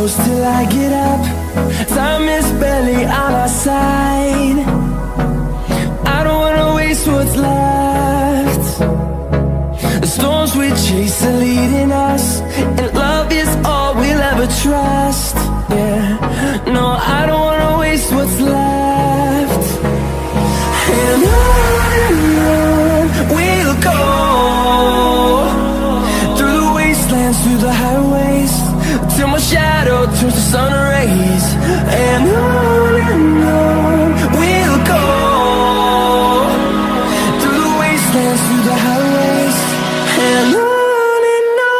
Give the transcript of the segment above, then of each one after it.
close till I get up. Time is barely on our side. I don't wanna waste what's left. The storms we chase are leading us, and love is all we'll ever trust. Yeah, no, I don't wanna waste what's left. And on we'll go, through the wastelands, through the highways, till my shadow turns to sun rays. And on we'll go, through the wastelands, through the highways, and on we'll go.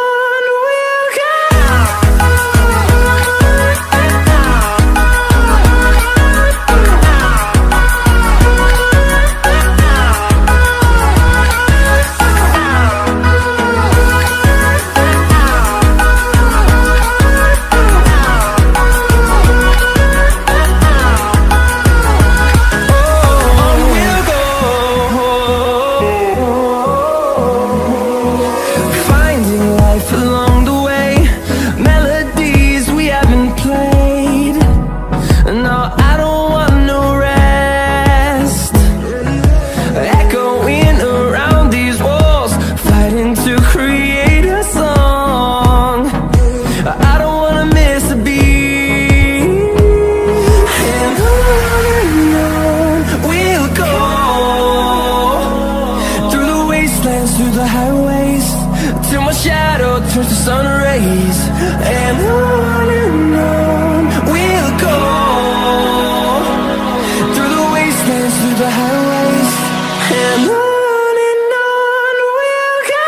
Through the highways, till my shadow turns to sun rays. And on we'll go, through the wastelands, through the highways, and on we'll go.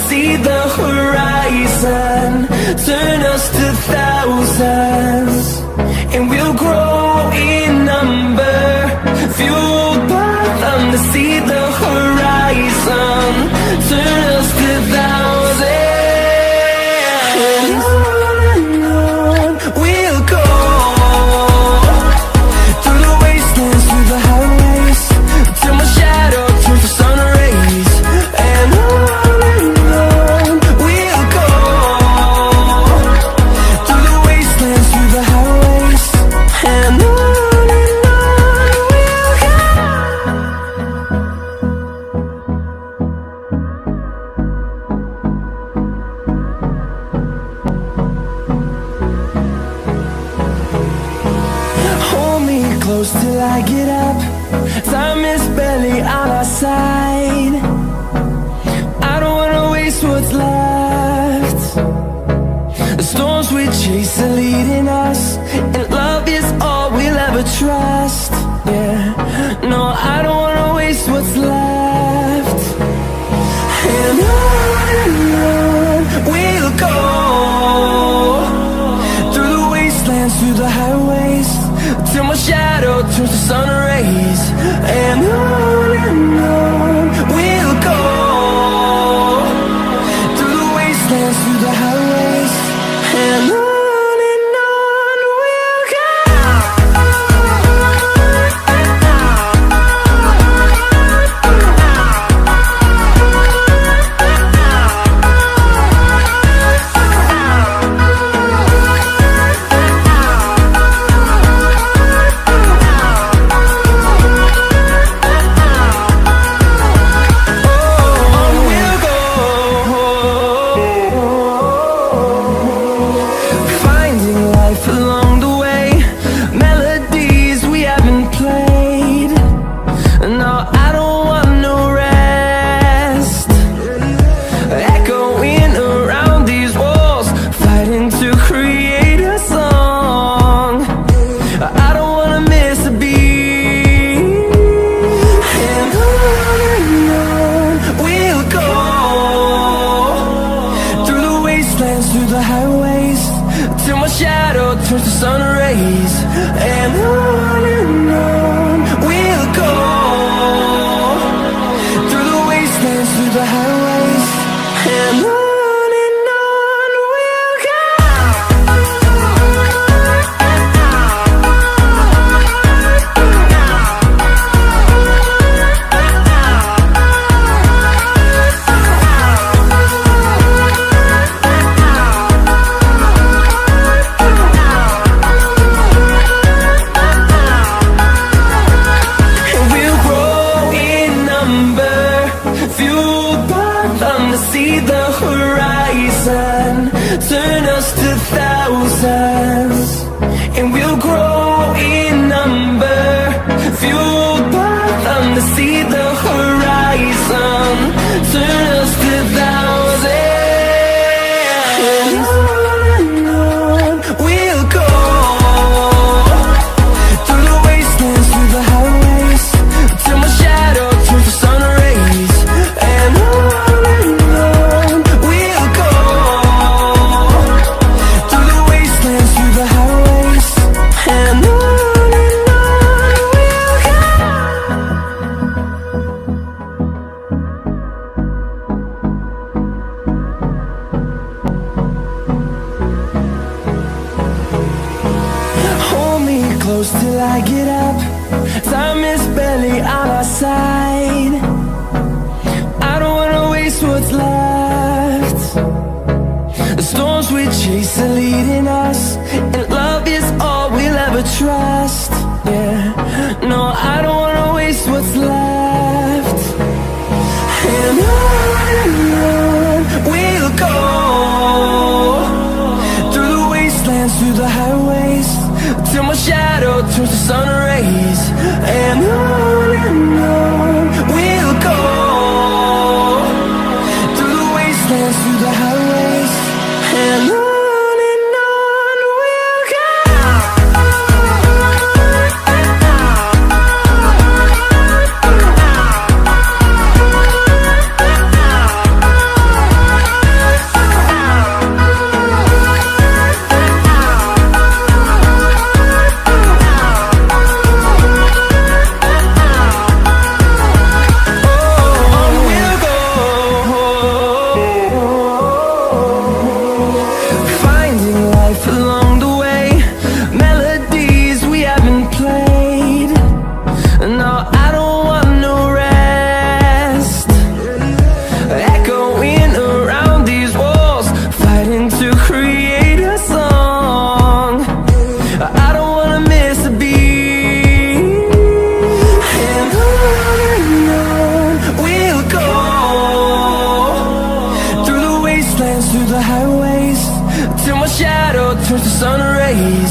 See the horizon, turn us to thousands, and we'll grow in number, fueled by them to see the horizon, turn us to thousands. And on we'll go, through the wastelands, through the highways, till my shadow turns to sun rays. And close till I get up. Time is barely on our side. I don't wanna waste what's left. The storms we chase are leading us, and love is all we'll ever trust. Yeah, no, I don't wanna waste what's left. And on we'll go, through the wastelands, through the highways, till my shadow turns to sun rays. And on we'll go, through the wastelands, through the highways, and on we'll go. Time is barely on our side. I don't wanna waste what's left. The storms we chase are leading us, and love is all we'll ever trust. Yeah, no, I don't wanna waste what's left. And on we'll go, through the wastelands, through the highways, till my shadow turns to sun rays. And on we'll go, through the wastelands, through the highways, and on we'll go. Along the way, melodies we haven't played. No, I don't want no rest. Echoing around these walls, fighting to create a song. I don't wanna miss a beat. And on we'll go, through the wastelands, through the highways, till my shadow turns to sun rays.